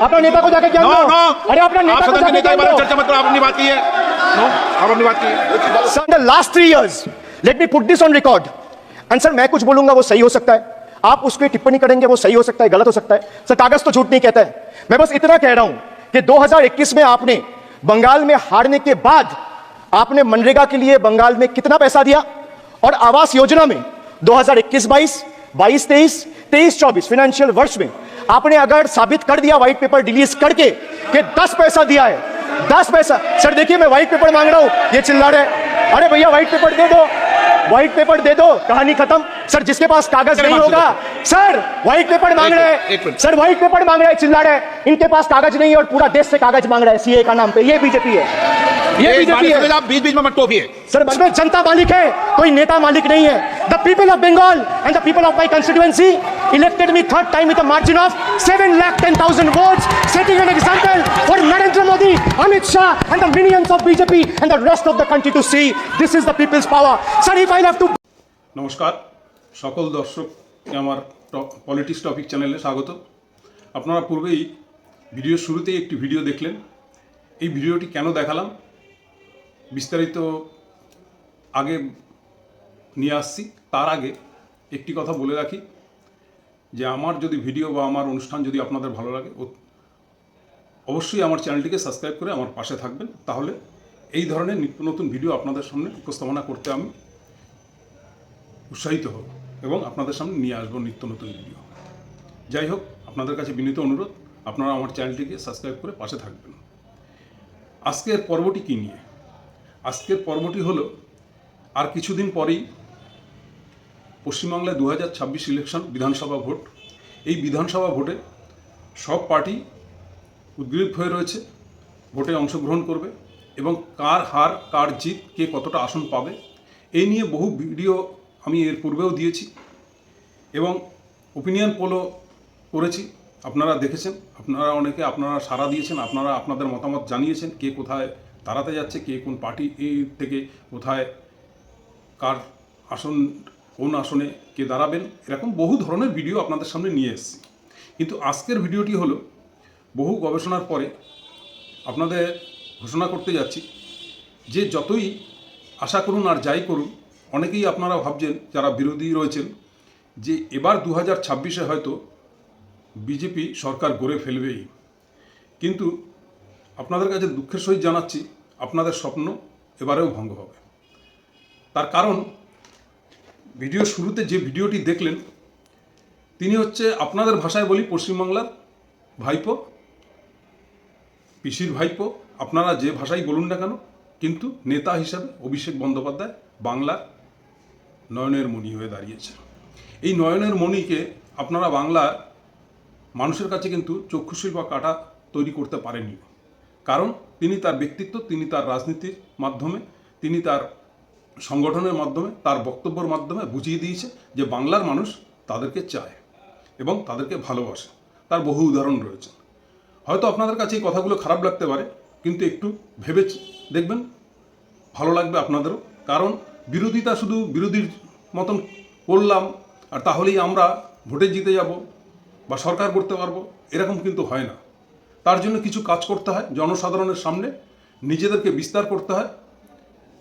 अपना नेता को जाके ज्ञान दो। अरे अपना नेता को जाके ज्ञान दो। चर्चा मत करो, आपने बात की है। आप अपनी बात की है। Sir, in the last 3 years, let me put this on record. And sir, मैं कुछ बोलूंगा वो सही हो सकता है, आप उस पर टिप्पणी करेंगे वो सही हो सकता है, गलत हो सकता है। सर, कागज तो झूठ नहीं कहता है। मैं बस इतना कह रहा हूं कि 2021 में आपने बंगाल में हारने के बाद आपने मनरेगा के लिए बंगाल में कितना पैसा दिया, और आवास योजना में 2021-22, 22-23, 23-24 फाइनेंशियल वर्ष में आपने अगर साबित कर दिया व्हाइट पेपर रिलीज करके कि 10 पैसा दिया है, 10 पैसा। सर देखिए, मैं व्हाइट पेपर मांग रहा हूं, ये चिल्ला रहे हैं। अरे भैया व्हाइट पेपर दे दो, व्हाइट पेपर दे दो, कहानी खत्म। सर जिसके पास कागज नहीं होगा, सर व्हाइट पेपर मांग रहे हैं, सर व्हाइट पेपर मांग रहे हैं, चिल्ला रहे हैं। इनके पास कागज नहीं है और पूरा देश से कागज मांग रहा है सीए का नाम पे। ये बीजेपी है, ये बीजेपी है। आप बीच बीच में मत टोकिए। सर इसमें जनता मालिक है, कोई नेता मालिक नहीं है। The people of Bengal and the people of my constituency elected me third time with a margin of 7,10,000 votes, setting an example for Narendra Modi, Amit Shah and the minions of BJP and the rest of the country to see this is the people's power. Sir, if I have to নমস্কার সকল দর্শককে আমার politics topic চ্যানেলে স্বাগত। আপনারা পূর্বেই ভিডিওর শুরুতেই একটি ভিডিও দেখলেন। এই ভিডিওটি কেন দেখালাম বিস্তারিত আগে নিয়ে আসছি। তার আগে একটি কথা বলে রাখি যে আমার যদি ভিডিও বা আমার অনুষ্ঠান যদি আপনাদের ভালো লাগে অবশ্যই আমার চ্যানেলটিকে সাবস্ক্রাইব করে আমার পাশে থাকবেন। তাহলে এই ধরনের নিত্য নতুন ভিডিও আপনাদের সামনে উপস্থাপনা করতে আমি উৎসাহিত হব এবং আপনাদের সামনে নিয়ে আসবো নিত্য নতুন ভিডিও। যাই হোক, আপনাদের কাছে বিনীত অনুরোধ আপনারা আমার চ্যানেলটিকে সাবস্ক্রাইব করে পাশে থাকবেন। আজকের পর্বটি কী নিয়ে? আজকের পর্বটি হলো আর কিছুদিন পরেই পশ্চিমবাংলায় 2026 ইলেকশন বিধানসভা ভোট। এই বিধানসভা ভোটে সব পার্টি উদ্গ্রীব হয়ে রয়েছে, ভোটে অংশগ্রহণ করবে এবং কার হার কার জিত, কে কতটা আসন পাবে এই নিয়ে বহু ভিডিও আমি এর পূর্বেও দিয়েছি এবং ওপিনিয়ন পোলও করেছি। আপনারা দেখেছেন, আপনারা অনেকে আপনারা সাড়া দিয়েছেন, আপনারা আপনাদের মতামত জানিয়েছেন কে কোথায় দাঁড়াতে যাচ্ছে, কে কোন পার্টি থেকে কোথায় কার আসন, কোন আসনে কে দাঁড়াবেন, এরকম বহু ধরনের ভিডিও আপনাদের সামনে নিয়ে এসেছি। কিন্তু আজকের ভিডিওটি হলো বহু গবেষণার পরে আপনাদের ঘোষণা করতে যাচ্ছি যে যতই আশা করুন আর যাই করুন, অনেকেই আপনারা ভাবছেন যারা বিরোধী রয়েছেন যে এবার 2026-এ হয়তো বিজেপি সরকার গড়ে ফেলবেই। কিন্তু আপনাদের কাছে দুঃখের সহিত জানাচ্ছি আপনাদের স্বপ্ন এবারেও ভঙ্গ হবে। তার কারণ ভিডিও শুরুতে যে ভিডিওটি দেখলেন তিনি হচ্ছে, আপনাদের ভাষায় বলি, পশ্চিমবাংলার ভাইপো, পিসির ভাইপো, আপনারা যে ভাষাই বলুন না কেন, কিন্তু নেতা হিসাবে অভিষেক বন্দ্যোপাধ্যায় বাংলার নয়নের মণি হয়ে দাঁড়িয়েছে। এই নয়নের মণিকে আপনারা বাংলার মানুষের কাছে কিন্তু চক্ষুশিল্প কাটা তৈরি করতে পারেননি। কারণ তিনি তার ব্যক্তিত্ব, তিনি তার রাজনীতির মাধ্যমে, তিনি তার সংগঠনের মাধ্যমে, তার বক্তব্যের মাধ্যমে বুঝিয়ে দিয়েছে যে বাংলার মানুষ তাদেরকে চায় এবং তাদেরকে ভালোবাসে। তার বহু উদাহরণ রয়েছে। হয়তো আপনাদের কাছে এই কথাগুলো খারাপ লাগতে পারে, কিন্তু একটু ভেবে দেখবেন, ভালো লাগবে আপনাদেরও। কারণ বিরোধিতা শুধু বিরোধীর মতন করলাম আর তাহলেই আমরা ভোটে জিতে যাব বা সরকার করতে পারবো, এরকম কিন্তু হয় না। তার জন্য কিছু কাজ করতে হয়, জনসাধারণের সামনে নিজেদেরকে বিস্তার করতে হয়।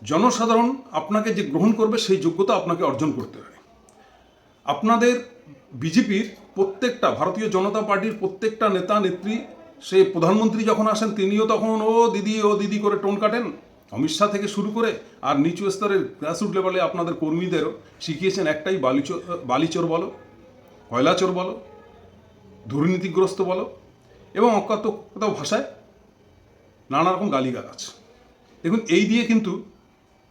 জনসাধারণ আপনাকে যে গ্রহণ করবে সেই যোগ্যতা আপনাকে অর্জন করতে হয়। আপনাদের বিজেপির প্রত্যেকটা, ভারতীয় জনতা পার্টির প্রত্যেকটা নেতা নেত্রী, সে প্রধানমন্ত্রী যখন আসেন তিনিও তখন ও দিদি করে টোন কাটেন, অমিত শাহ থেকে শুরু করে, আর নিচু স্তরের গ্রাসরুট লেভেলে আপনাদের কর্মীদেরও শিখিয়েছেন একটাই, বালিচোর বলো, কয়লাচোর বলো, দুর্নীতিগ্রস্ত বলো এবং কোথাও ভাষায় নানা রকম গালিগালাজ। দেখুন, এই দিয়ে কিন্তু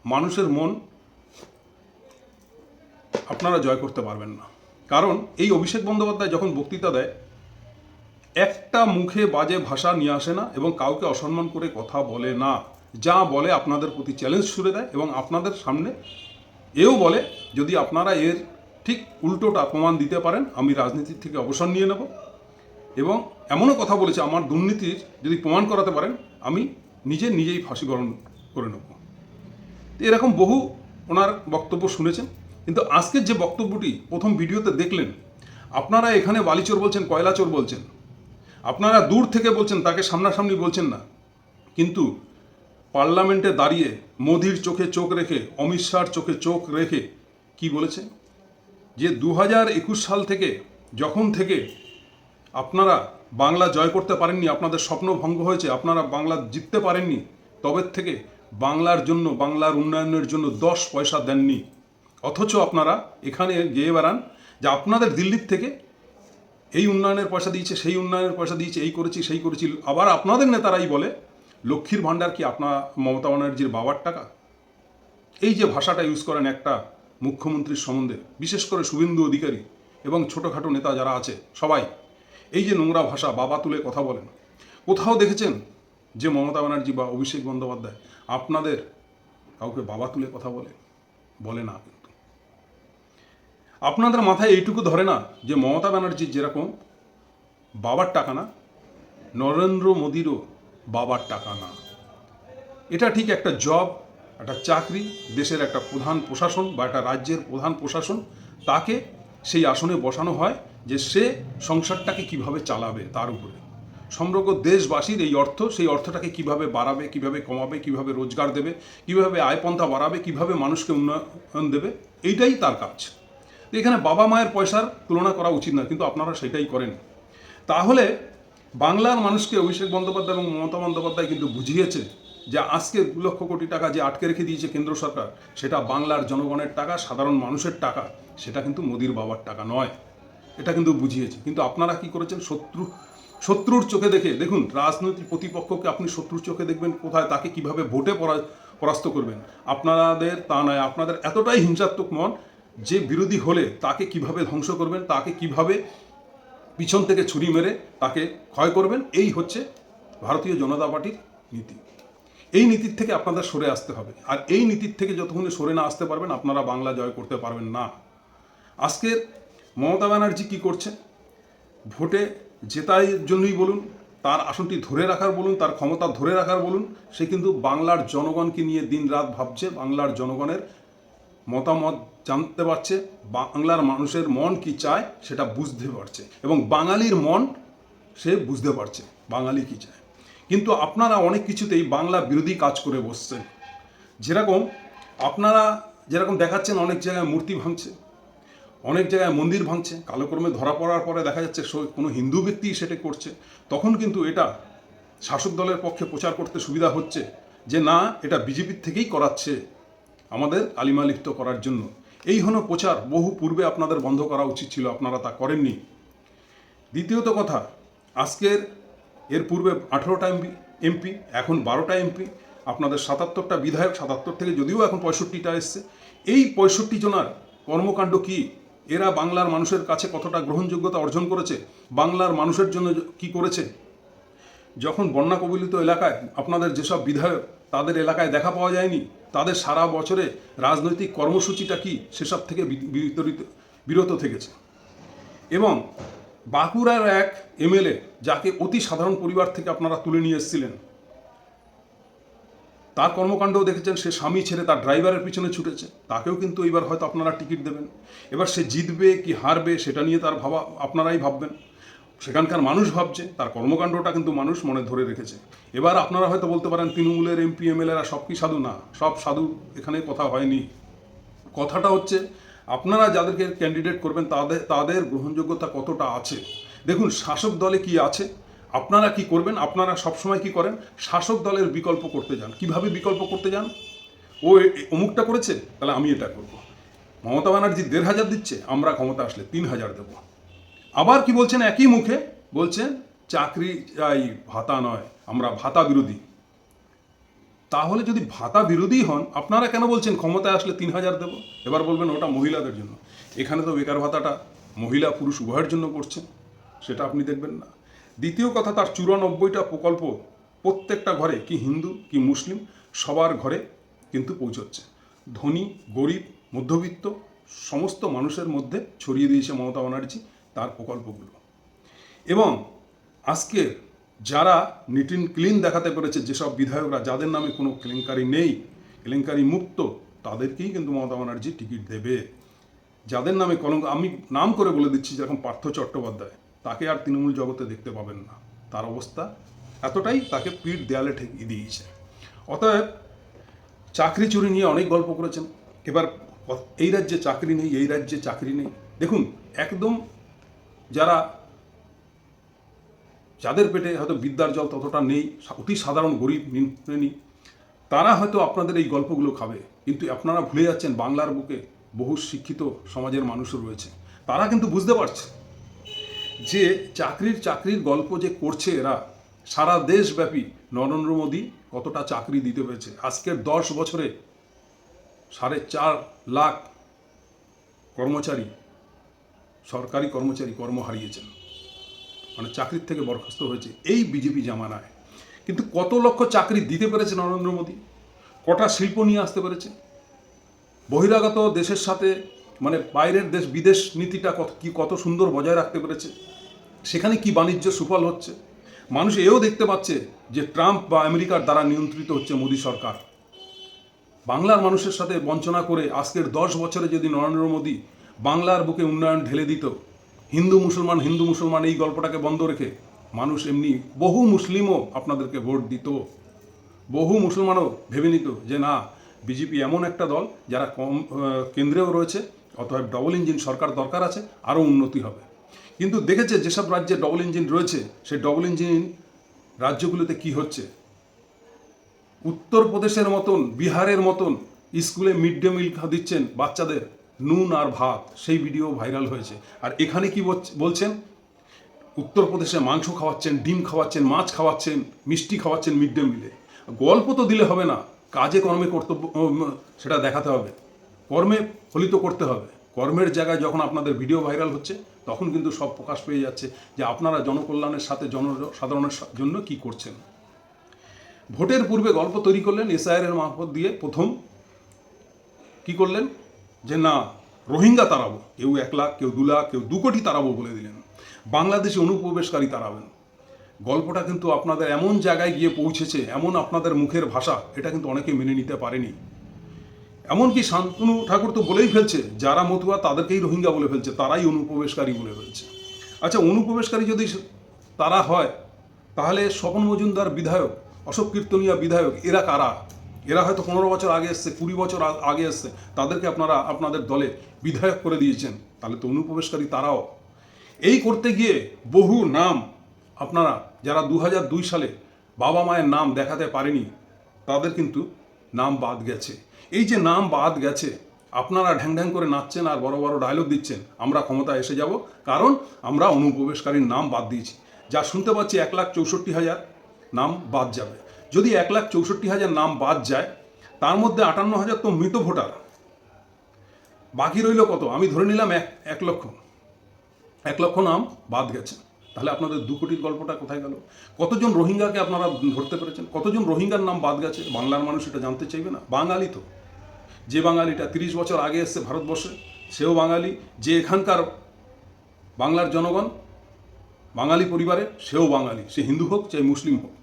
মানুষের মন আপনারা জয় করতে পারবেন না। কারণ এই অভিষেক বন্দ্যোপাধ্যায় যখন বক্তৃতা দেয়, একটা মুখে বাজে ভাষা নিয়ে আসে না এবং কাউকে অসম্মান করে কথা বলে না। যা বলে আপনাদের প্রতি চ্যালেঞ্জ ছুড়ে দেয় এবং আপনাদের সামনে এও বলে যদি আপনারা এর ঠিক উল্টোটা প্রমাণ দিতে পারেন আমি রাজনীতির থেকে অবসর নিয়ে নেব, এবং এমনও কথা বলেছে আমার দুর্নীতির যদি প্রমাণ করাতে পারেন আমি নিজেই ফাঁসি বরণ করে নেব। এরকম বহু ওনার বক্তব্য শুনেছেন। কিন্তু আজকের যে বক্তব্যটি প্রথম ভিডিওতে দেখলেন, আপনারা এখানে বালিচোর বলছেন, কয়লাচোর বলছেন, আপনারা দূর থেকে বলছেন, তাকে সামনাসামনি বলছেন না, কিন্তু পার্লামেন্টে দাঁড়িয়ে মোদির চোখে চোখ রেখে, অমিত শাহর চোখে চোখ রেখে কি বলেছে যে 2021 সাল থেকে, যখন থেকে আপনারা বাংলা জয় করতে পারেননি, আপনাদের স্বপ্ন ভঙ্গ হয়েছে, আপনারা বাংলা জিততে পারেননি, তবে থেকে বাংলার জন্য, বাংলার উন্নয়নের জন্য 10 পয়সা দেননি। অথচ আপনারা এখানে গিয়ে বেড়ান যে আপনাদের দিল্লির থেকে এই উন্নয়নের পয়সা দিয়েছে, সেই উন্নয়নের পয়সা দিয়েছে, এই করেছি, সেই করেছি। আবার আপনাদের নেতারাই বলে লক্ষ্মীর ভাণ্ডার কি আপনার মমতা ব্যানার্জির বাবার টাকা? এই যে ভাষাটা ইউজ করেন একটা মুখ্যমন্ত্রীর সম্বন্ধে, বিশেষ করে শুভেন্দু অধিকারী এবং ছোটোখাটো নেতা যারা আছে সবাই এই যে নোংরা ভাষা, বাবা তুলে কথা বলেন, কোথাও দেখেছেন যে মমতা ব্যানার্জি বা অভিষেক বন্দ্যোপাধ্যায় আপনাদের কাউকে বাবা তুলে কথা বলে না? কিন্তু আপনাদের মাথায় এইটুকু ধরে না যে মমতা ব্যানার্জির যেরকম বাবার টাকা না, নরেন্দ্র মোদীরও বাবার টাকা না। এটা ঠিক একটা জব, একটা চাকরি, দেশের একটা প্রধান প্রশাসন বা একটা রাজ্যের প্রধান প্রশাসন, তাকে সেই আসনে বসানো হয় যে সে সংসারটাকে কিভাবে চালাবে, তার উপরে সমগ্র দেশবাসীর এই অর্থ, সেই অর্থটাকে কিভাবে বাড়াবে, কিভাবে কমাবে, কিভাবে রোজগার দেবে, কিভাবে আয়পন্থা বাড়াবে, কিভাবে মানুষকে উন্নয়ন দেবে, এইটাই তার কাজ। এখানে বাবা মায়ের পয়সার তুলনা করা উচিত না, কিন্তু আপনারা সেটাই করেন। তাহলে বাংলার মানুষকে অভিষেক বন্দ্যোপাধ্যায় এবং মমতা বন্দ্যোপাধ্যায় কিন্তু বুঝিয়েছে যে আজকে 2 লক্ষ কোটি টাকা যে আটকে রেখে দিয়েছে কেন্দ্র সরকার, সেটা বাংলার জনগণের টাকা, সাধারণ মানুষের টাকা, সেটা কিন্তু মোদির বাবার টাকা নয়। এটা কিন্তু বুঝিয়েছে। কিন্তু আপনারা কি করেছেন? শত্রুর চোখে দেখে, দেখুন রাজনৈতিক প্রতিপক্ষকে আপনি শত্রুর চোখে দেখবেন কোথায়, তাকে কিভাবে ভোটে পরাস্ত করবেন। আপনাদের তা নয়, আপনাদের এতটাই হিংসাত্মক মন যে বিরোধী হলে তাকে কিভাবে ধ্বংস করবেন, তাকে কিভাবে পিছন থেকে ছুরি মেরে তাকে ক্ষয় করবেন। এই হচ্ছে ভারতীয় জনতা পার্টির নীতি। এই নীতির থেকে আপনাদের সরে আসতে হবে। আর এই নীতির থেকে যতক্ষণ সরে না আসতে পারবেন, আপনারা বাংলা জয় করতে পারবেন না। আজকের মমতা ব্যানার্জি কি করছে? ভোটে জেতার জন্যই বলুন, তার আসনটি ধরে রাখার বলুন, তার ক্ষমতা ধরে রাখার বলুন, সে কিন্তু বাংলার জনগণকে নিয়ে দিনরাত ভাবছে, বাংলার জনগণের মতামত জানতে পারছে, বাংলার মানুষের মন কি চায় সেটা বুঝতে পারছে, এবং বাঙালির মন সে বুঝতে পারছে বাঙালি কি চায়। কিন্তু আপনারা অনেক কিছুতেই বাংলা বিরোধী কাজ করে বসছেন। আপনারা যেরকম দেখাচ্ছেন, অনেক জায়গায় মূর্তি ভাঙছে, অনেক জায়গায় মন্দির ভাঙছে, কালক্রমে ধরা পড়ার পরে দেখা যাচ্ছে কোনো হিন্দু ব্যক্তি সেটা করছে, তখন কিন্তু এটা শাসক দলের পক্ষে প্রচার করতে সুবিধা হচ্ছে যে না, এটা বিজেপির থেকেই করাচ্ছে আমাদের কালিমা লিপ্ত করার জন্য। এই হলো প্রচার। বহু পূর্বে আপনাদের বন্ধ করা উচিত ছিল, আপনারা তা করেননি। দ্বিতীয়ত কথা, আজকের এর পূর্বে 18টা এমপি, এখন 12টা এমপি, আপনাদের 77টা বিধায়ক, 77 থেকে যদিও এখন 65টা এসছে। এই 65 জনার কর্মকাণ্ড কি? এরা বাংলার মানুষের কাছে কতটা গ্রহণযোগ্যতা অর্জন করেছে? বাংলার মানুষের জন্য কি করেছে? যখন বন্যা কবলিত এলাকায় আপনাদের যেসব বিধায়ক, তাদের এলাকায় দেখা পাওয়া যায়নি, তাদের সারা বছরে রাজনৈতিক কর্মসূচিটা কি, সেসব থেকে বিরত থেকেছে। এবং বাঁকুড়ার এক এমএলএ, যাকে অতি সাধারণ পরিবার থেকে আপনারা তুলে নিয়ে এসেছিলেন, তার কর্মকাণ্ডও দেখেছেন। সে স্বামী ছেড়ে তার ড্রাইভারের পিছনে ছুটেছে, তাকেও কিন্তু এবার হয়তো আপনারা টিকিট দেবেন। এবার সে জিতবে কি হারবে সেটা নিয়ে তার আপনারাই ভাববেন, সেখানকার মানুষ ভাবছে। তার কর্মকাণ্ডটা কিন্তু মানুষ মনে ধরে রেখেছে। এবার আপনারা হয়তো বলতে পারেন তৃণমূলের এমপি এমএলএরা সব কি সাধু? না, সব সাধু এখানে কথা হয়নি। কথাটা হচ্ছে আপনারা যাদেরকে ক্যান্ডিডেট করবেন তাদের গ্রহণযোগ্যতা কতটা আছে। দেখুন শাসক দলে কি আছে, আপনারা কি করবেন? আপনারা সবসময় কি করেন? শাসক দলের বিকল্প করতে যান। কিভাবে বিকল্প করতে যান? ও অমুকটা করেছে, তাহলে আমি এটা করব। মমতা ব্যানার্জি 1500 দিচ্ছে, আমরা ক্ষমতা আসলে 3000 দেব। আবার কি বলছেন? একই মুখে বলছেন চাকরি চাই, ভাতা নয়, আমরা ভাতা বিরোধী। তাহলে যদি ভাতা বিরোধী হন, আপনারা কেন বলছেন ক্ষমতায় আসলে 3000 দেব? এবার বলবেন ওটা মহিলাদের জন্য। এখানে তো বেকার ভাতাটা মহিলা পুরুষ উভয়ের জন্য করছে, সেটা আপনি দেখবেন না। দ্বিতীয় কথা, তার 94টা প্রকল্প প্রত্যেকটা ঘরে, কি হিন্দু কি মুসলিম, সবার ঘরে কিন্তু পৌঁছচ্ছে। ধনী গরিব মধ্যবিত্ত সমস্ত মানুষের মধ্যে ছড়িয়ে দিয়েছে মমতা ব্যানার্জি তার প্রকল্পগুলো। এবং আজকে যারা নিট অ্যান্ড ক্লিন দেখাতে পেরেছে, যেসব বিধায়করা, যাদের নামে কোনো কেলেঙ্কারি নেই, কেলেঙ্কারি মুক্ত, তাদেরকেই কিন্তু মমতা ব্যানার্জি টিকিট দেবে। যাদের নামে কলঙ্ক, আমি নাম করে বলে দিচ্ছি, যেরকম পার্থ চট্টোপাধ্যায়, তাকে আর তৃণমূল জগতে দেখতে পাবেন না। তার অবস্থা এতটাই তাকে পিঠ দেয়ালে ঠেকিয়ে দিয়েছে। অতএব চাকরি চুরি নিয়ে অনেক গল্প করেছেন। এবার এই রাজ্যে চাকরি নেই, এই রাজ্যে চাকরি নেই। দেখুন, একদম যাদের পেটে হয়তো বিদ্যার জল ততটা নেই, অতি সাধারণ গরিব শ্রেণী, তারা হয়তো আপনাদের এই গল্পগুলো খাবে। কিন্তু আপনারা ভুলে যাচ্ছেন বাংলার বুকে বহু শিক্ষিত সমাজের মানুষও রয়েছে। তারা কিন্তু বুঝতে পারছে যে চাকরির গল্প যে করছে এরা, সারা দেশব্যাপী নরেন্দ্র মোদী কতটা চাকরি দিতে পেরেছে। আজকের 10 বছরে 4.5 লাখ সরকারি কর্মচারী কর্ম হারিয়েছেন, মানে চাকরির থেকে বরখাস্ত হয়েছে এই বিজেপি জামানায়। কিন্তু কত লক্ষ চাকরি দিতে পেরেছে নরেন্দ্র মোদী, কটা শিল্প নিয়ে আসতে পেরেছে, বহিরাগত দেশের সাথে মানে বাইরের দেশ বিদেশ নীতিটা কত সুন্দর বজায় রাখতে পেরেছে, সেখানে কি বাণিজ্য সুফল হচ্ছে। মানুষ এও দেখতে পাচ্ছে যে ট্রাম্প বা আমেরিকার দ্বারা নিয়ন্ত্রিত হচ্ছে মোদী সরকার। বাংলার মানুষের সাথে বঞ্চনা করে আজকের 10 বছরে যদি নরেন্দ্র মোদী বাংলার বুকে উন্নয়ন ঢেলে দিত, হিন্দু মুসলমান এই গল্পটাকে বন্ধ রেখে, মানুষ এমনি বহু মুসলিমও আপনাদেরকে ভোট দিত, বহু মুসলমানও ভেবে নিত যে না, বিজেপি এমন একটা দল যারা কেন্দ্রেও রয়েছে, অতএব ডবল ইঞ্জিন সরকার দরকার আছে, আরও উন্নতি হবে। কিন্তু দেখেছে যেসব রাজ্যে ডবল ইঞ্জিন রয়েছে, সেই ডবল ইঞ্জিন রাজ্যগুলোতে কি হচ্ছে। উত্তরপ্রদেশের মতন, বিহারের মতন স্কুলে মিড ডে মিল দিচ্ছেন বাচ্চাদের, নুন আর ভাত, সেই ভিডিও ভাইরাল হয়েছে। আর এখানে কি বলছেন, উত্তরপ্রদেশে মাংস খাওয়াচ্ছেন, ডিম খাওয়াচ্ছেন, মাছ খাওয়াচ্ছেন, মিষ্টি খাওয়াচ্ছেন মিড ডে মিলে। গল্প তো দিলে হবে না, কাজে কর্মে কর্তব্য সেটা দেখাতে হবে, কর্মে ফলিত করতে হবে। কর্মের জায়গায় যখন আপনাদের ভিডিও ভাইরাল হচ্ছে, তখন কিন্তু সব প্রকাশ পেয়ে যাচ্ছে যে আপনারা জনকল্যাণের সাথে জনসাধারণের জন্য কি করছেন। ভোটের পূর্বে গল্প তৈরি করলেন এসআইআর মারফত দিয়ে, প্রথম কি করলেন যে না, রোহিঙ্গা তাড়াবো, কেউ 1 লাখ, কেউ 2 লাখ, কেউ 2 কোটি তাড়াবো বলে দিলেন। বাংলাদেশে অনুপ্রবেশকারী তাড়াবেন। গল্পটা কিন্তু আপনাদের এমন জায়গায় গিয়ে পৌঁছেছে, এমন আপনাদের মুখের ভাষা, এটা কিন্তু অনেকে মেনে নিতে পারেনি। এমনকি শান্তনু ঠাকুর তো বলেই ফেলছে, যারা মতুয়া তাদেরকেই রোহিঙ্গা বলে ফেলছে, তারাই অনুপ্রবেশকারী বলে ফেলছে। আচ্ছা, অনুপ্রবেশকারী যদি তারা হয়, তাহলে স্বপন মজুমদার বিধায়ক, অশোক কীর্তনিয়া বিধায়ক, এরা কারা? এরা হয়তো 15 বছর আগে এসছে, 20 বছর আগে এসছে, তাদেরকে আপনারা আপনাদের দলে বিধায়ক করে দিয়েছেন, তাহলে তো অনুপ্রবেশকারী তারাও। এই করতে গিয়ে বহু নাম আপনারা, যারা 2002 সালে বাবা মায়ের নাম দেখাতে পারেনি, তাদের কিন্তু নাম বাদ গেছে। এই যে নাম বাদ গেছে, আপনারা ঢ্যাং ঢ্যাং করে নাচছেন আর বড় বড় ডায়লগ দিচ্ছেন, আমরা ক্ষমতায় এসে যাব, কারণ আমরা অনুপ্রবেশকারীর নাম বাদ দিয়েছি। যা শুনতে পাচ্ছি 1,64,000 নাম বাদ যাবে। যদি 1,64,000 নাম বাদ যায়, তার মধ্যে 58,000 তো মৃত ভোটার, বাকি রইল কত? আমি ধরে নিলাম 1 লক্ষ। 1 লক্ষ নাম বাদ গেছে, তাহলে আপনাদের 2 কোটির গল্পটা কোথায় গেল? কতজন রোহিঙ্গাকে আপনারা ধরতে পেরেছেন? কতজন রোহিঙ্গার নাম বাদ গেছে? বাংলার মানুষ এটা জানতে চাইবে না? বাঙালি তো, যে বাঙালিটা 30 বছর আগে এসছে ভারতবর্ষে, সেও বাঙালি। যে এখানকার বাংলার জনগণ, বাঙালি পরিবারে, সেও বাঙালি, সে হিন্দু হোক চাই মুসলিম হোক।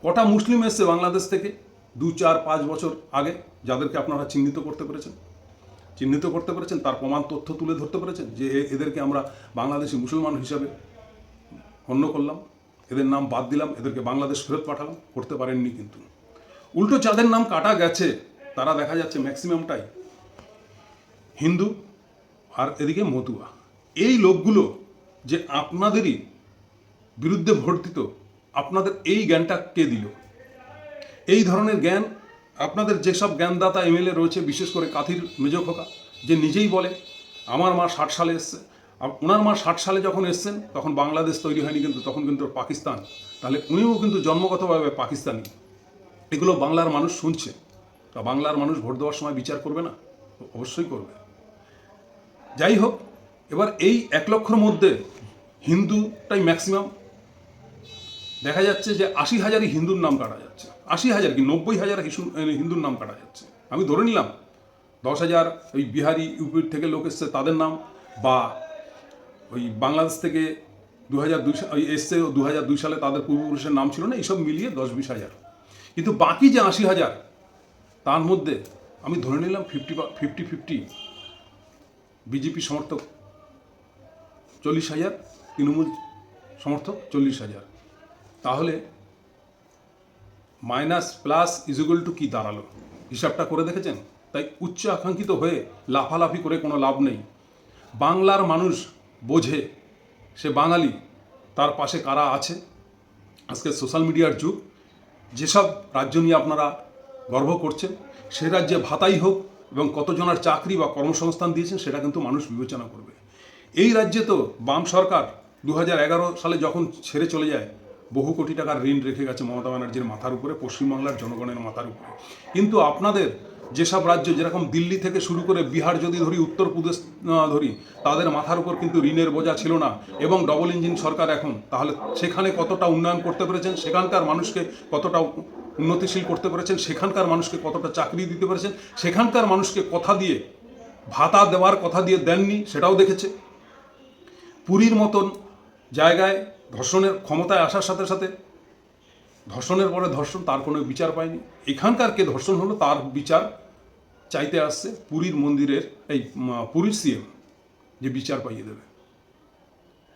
কটা মুসলিম এসছে বাংলাদেশ থেকে 2, 4, 5 বছর আগে, যাদেরকে আপনারা চিহ্নিত করতে পেরেছেন, তার প্রমাণ তথ্য তুলে ধরতে পেরেছেন যে এদেরকে আমরা বাংলাদেশি মুসলমান হিসাবে গণ্য করলাম, এদের নাম বাদ দিলাম, এদেরকে বাংলাদেশ ফেরত পাঠালাম? করতে পারেননি। কিন্তু উল্টো যাদের নাম কাটা গেছে, তারা দেখা যাচ্ছে ম্যাক্সিমামটাই হিন্দু, আর এদিকে মতুয়া। এই লোকগুলো যে আপনাদেরই বিরুদ্ধে ভোট দিত, আপনাদের এই জ্ঞানটা কে দিল? এই ধরনের জ্ঞান আপনাদের যেসব জ্ঞানদাতা এমএলএ রয়েছে, বিশেষ করে কাথির মেজ খোকা, যে নিজেই বলে আমার মা 60 সালে এসছে, ওনার মা 60 সালে যখন এসছেন তখন বাংলাদেশ তৈরি হয়নি, কিন্তু তখন কিন্তু পাকিস্তান, তাহলে উনিও কিন্তু জন্মগতভাবে পাকিস্তানি। এগুলো বাংলার মানুষ শুনছে, তা বাংলার মানুষ ভোট দেওয়ার সময় বিচার করবে না? অবশ্যই করবে। যাই হোক, এবার এই 1 লক্ষর মধ্যে হিন্দুটাই ম্যাক্সিমাম। দেখা যাচ্ছে যে 80,000ই হিন্দুর নাম কাটা যাচ্ছে, 80,000 কি 90,000 হিন্দুর নাম কাটা যাচ্ছে। আমি ধরে নিলাম 10,000 ওই বিহারি ইউপির থেকে লোক এসছে তাদের নাম, বা ওই বাংলাদেশ থেকে 2002 এসছে 2002 সালে তাদের পূর্বপুরুষের নাম ছিল না, এইসব মিলিয়ে 10-20,000। কিন্তু বাকি যে 80,000, তার মধ্যে আমি ধরে নিলাম 50-50 বিজেপি সমর্থক 40,000, তৃণমূল সমর্থক 40,000। তাহলে মাইনাস প্লাস ইজুয়াল টু কি দাঁড়ালো? হিসাবটা করে দেখেছেন? তাই উচ্চ আকাঙ্ক্ষিত হয়ে লাফালাফি করে কোনো লাভ নেই। বাংলার মানুষ বোঝে সে বাঙালি, তার পাশে কারা আছে। আজকে সোশ্যাল মিডিয়ার যুগ, যেসব রাজ্য নিয়ে আপনারা গর্ব করছেন সে রাজ্যে ভাতাই হোক এবং কতজনের চাকরি বা কর্মসংস্থান দিয়েছেন সেটা কিন্তু মানুষ বিবেচনা করবে। এই রাজ্যে তো বাম সরকার 2011 সালে যখন ছেড়ে চলে যায় বহু কোটি টাকার ঋণ রেখে গেছে মমতা ব্যানার্জির মাথার উপরে, পশ্চিমবাংলার জনগণের মাথার উপরে। কিন্তু আপনাদের যেসব রাজ্য, যেরকম দিল্লি থেকে শুরু করে বিহার যদি ধরি, উত্তরপ্রদেশ ধরি, তাদের মাথার উপর কিন্তু ঋণের বোঝা ছিল না এবং ডবল ইঞ্জিন সরকার এখন। তাহলে সেখানে কতটা উন্নয়ন করতে পেরেছেন, সেখানকার মানুষকে কতটা উন্নতিশীল করতে পেরেছেন, সেখানকার মানুষকে কতটা চাকরি দিতে পেরেছেন, সেখানকার মানুষকে কথা দিয়ে ভাতা দেওয়ার কথা দিয়ে দেননি সেটাও দেখেছে। পুরীর মতন জায়গায় ধর্ষণের ক্ষমতায় আসার সাথে সাথে ধর্ষণের পরে ধর্ষণ, তার কোনো বিচার পায়নি। এখানকার কে ধর্ষণ হলো তার বিচার চাইতে আসছে পুরীর মন্দিরের পুরীর সিএম, যে বিচার পাইয়ে দেবে।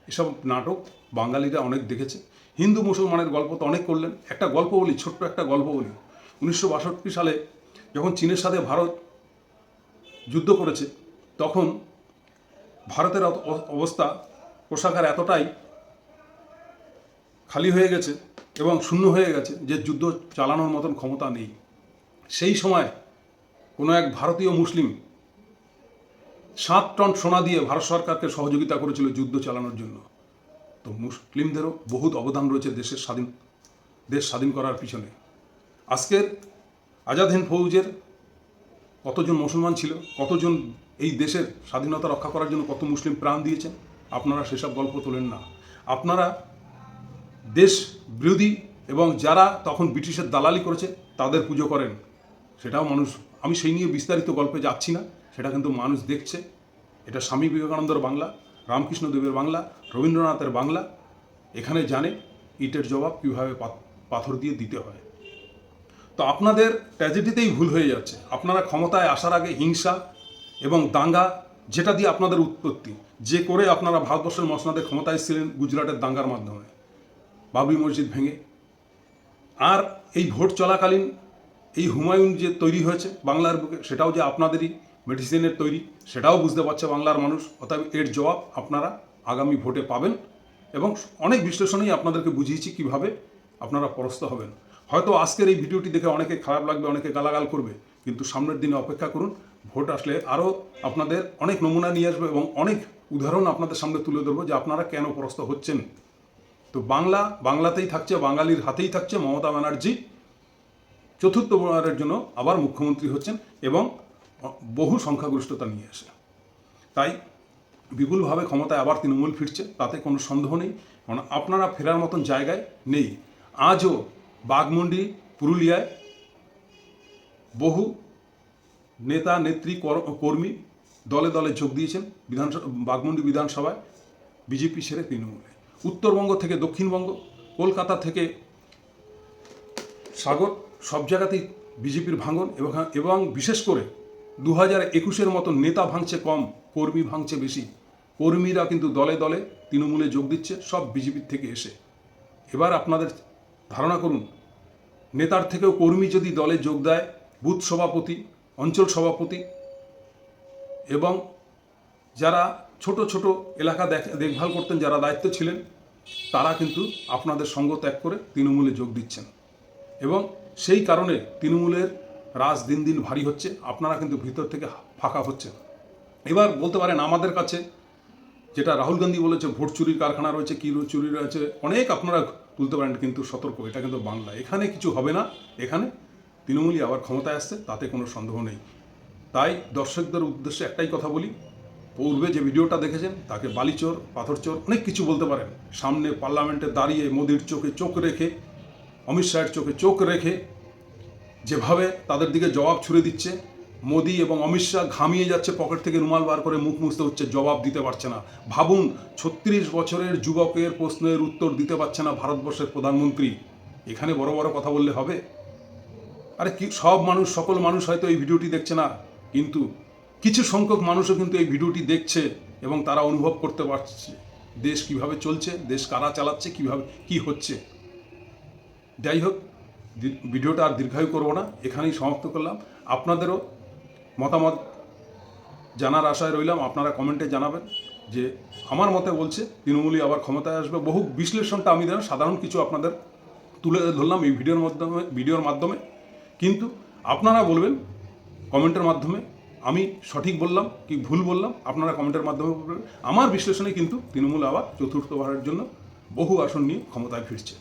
এসব নাটক বাঙালিরা অনেক দেখেছে। হিন্দু মুসলমানের গল্প তো অনেক করলেন। একটা গল্প বলি, ছোট্ট একটা গল্প বলি। 1962 সালে যখন চীনের সাথে ভারত যুদ্ধ করেছে, তখন ভারতের অবস্থা কোষাগার এতটাই খালি হয়ে গেছে এবং শূন্য হয়ে গেছে যে যুদ্ধ চালানোর মতন ক্ষমতা নেই। সেই সময় কোনো এক ভারতীয় মুসলিম 7 টন সোনা দিয়ে ভারত সরকারকে সহযোগিতা করেছিল যুদ্ধ চালানোর জন্য। তো মুসলিমদেরও বহুত অবদান রয়েছে দেশ স্বাধীন করার পিছনে। আজকের আজাদ হিন্দ ফৌজের কতজন মুসলমান ছিল, কতজন এই দেশের স্বাধীনতা রক্ষা করার জন্য কত মুসলিম প্রাণ দিয়েছেন, আপনারা সেসব গল্প তোলেন না। আপনারা দেশ বিরোধী এবং যারা তখন ব্রিটিশের দালালি করেছে তাদের পুজো করেন, সেটাও মানুষ, আমি সেই নিয়ে বিস্তারিত গল্পে যাচ্ছি না, সেটা কিন্তু মানুষ দেখছে। এটা স্বামী বিবেকানন্দের বাংলা, রামকৃষ্ণ দেবের বাংলা, রবীন্দ্রনাথের বাংলা। এখানে জানে ইটের জবাব কীভাবে পাথর দিয়ে দিতে হয়। তো আপনাদের ট্র্যাজেডিতেই ভুল হয়ে যাচ্ছে। আপনারা ক্ষমতায় আসার আগে হিংসা এবং দাঙ্গা, যেটা দিয়ে আপনাদের উৎপত্তি, যে করে আপনারা ভারতবর্ষের মসনদে ক্ষমতায় ছিলেন গুজরাটের দাঙ্গার মাধ্যমে, বাবরি মসজিদ ভেঙে। আর এই ভোট চলাকালীন এই হুমায়ুন যে তৈরি হয়েছে বাংলার বুকে, সেটাও যে আপনাদেরই মেডিসিনের তৈরি, সেটাও বুঝতে পারছে বাংলার মানুষ। অতএব এর জবাব আপনারা আগামী ভোটে পাবেন এবং অনেক বিশ্লেষণেই আপনাদেরকে বুঝিয়েছি কিভাবে আপনারা পরাস্ত হবেন। হয়তো আজকের এই ভিডিওটি দেখে অনেকে খারাপ লাগবে, অনেকে গালাগাল করবে, কিন্তু সামনের দিনে অপেক্ষা করুন। ভোট আসলে আরও আপনাদের অনেক নমুনা নিয়ে আসবে এবং অনেক উদাহরণ আপনাদের সামনে তুলে ধরবো যে আপনারা কেন পরাস্ত হচ্ছেন। তো বাংলাতেই থাকছে, বাঙালির হাতেই থাকছে। মমতা ব্যানার্জি চতুর্থবারের জন্য আবার মুখ্যমন্ত্রী হচ্ছেন এবং বহু সংখ্যাগরিষ্ঠতা নিয়ে আসে। তাই বিপুলভাবে ক্ষমতায় আবার তৃণমূল ফিরছে, তাতে কোনো সন্দেহ নেই। কারণ আপনারা ফেরার মতন জায়গায় নেই। আজও বাঘমুন্ডি, পুরুলিয়ায় বহু নেতা নেত্রী কর্মী দলে দলে যোগ দিয়েছেন বাঘমুন্ডি বিধানসভায় বিজেপি ছেড়ে তৃণমূলে। উত্তরবঙ্গ থেকে দক্ষিণবঙ্গ, কলকাতা থেকে সাগর, সব জায়গাতেই বিজেপির ভাঙন এবং বিশেষ করে 2021-এর মতো নেতা ভাঙছে কম, কর্মী ভাঙছে বেশি। কর্মীরা কিন্তু দলে দলে তৃণমূলে যোগ দিচ্ছে, সব বিজেপির থেকে এসে। এবার আপনাদের ধারণা করুন, নেতার থেকেও কর্মী যদি দলে যোগ দেয়, বুথ সভাপতি, অঞ্চল সভাপতি এবং যারা ছোট ছোট এলাকা দেখভাল করতেন, যারা দায়িত্ব ছিলেন, তারা কিন্তু আপনাদের সঙ্গ ত্যাগ করে তৃণমূলে যোগ দিচ্ছেন এবং সেই কারণে তৃণমূলের রাজ দিন দিন ভারী হচ্ছে। আপনারা কিন্তু ভিতর থেকে ফাঁকা হচ্ছেন। এবার বলতে পারেন আমাদের কাছে যেটা রাহুল গান্ধী বলেছে ভোট চুরির কারখানা রয়েছে, কি চুরি রয়েছে, অনেক আপনারা তুলতে পারেন, কিন্তু সতর্ক, এটা কিন্তু বাংলা, এখানে কিছু হবে না। এখানে তৃণমূলই আবার ক্ষমতায় আসছে, তাতে কোনো সন্দেহ নেই। তাই দর্শকদের উদ্দেশ্যে একটাই কথা বলি, পূর্বে যে ভিডিওটা দেখেছেন তাকে বালিচোর, পাথরচোর, অনেক কিছু বলতে পারেন। সামনে পার্লামেন্টে দাঁড়িয়ে মোদির চোখে চোখ রেখে, অমিত শাহের চোখে চোখ রেখে যেভাবে তাদের দিকে জবাব ছুড়ে দিচ্ছে, মোদি এবং অমিত শাহ ঘামিয়ে যাচ্ছে, পকেট থেকে রুমাল বার করে মুখ মুছতে হচ্ছে, জবাব দিতে পারছে না। ভাবুন, 36 বছরের যুবকের প্রশ্নের উত্তর দিতে পারছে না ভারতবর্ষের প্রধানমন্ত্রী। এখানে বড় বড় কথা বললে হবে? আরে কি সব মানুষ, সকল মানুষ হয়তো এই ভিডিওটি দেখছে না, কিন্তু কিছু সংখ্যক মানুষও কিন্তু এই ভিডিওটি দেখছে এবং তারা অনুভব করতে পারছে দেশ কিভাবে চলছে, দেশ কারা চালাচ্ছে, কিভাবে কি হচ্ছে। যাই হোক, ভিডিওটা আর দীর্ঘায়ু করব না, এখানেই সমাপ্ত করলাম। আপনাদেরও মতামত জানার আশায় রইলাম। আপনারা কমেন্টে জানাবেন যে আমার মতে বলছে তৃণমূলই আবার ক্ষমতায় আসবে। বহু বিশ্লেষণটা আমি সাধারণ কিছু আপনাদের তুলে ধরলাম এই ভিডিওর মাধ্যমে, কিন্তু আপনারা বলবেন কমেন্টের মাধ্যমে আমি সঠিক বললাম কি ভুল বললাম, আপনারা কমেন্টের মাধ্যমে বলবেন। আমার বিশ্লেষণে কিন্তু তৃণমূল আবার চতুর্থবারের জন্য বহু আসন নিয়ে ক্ষমতায় ফিরছে।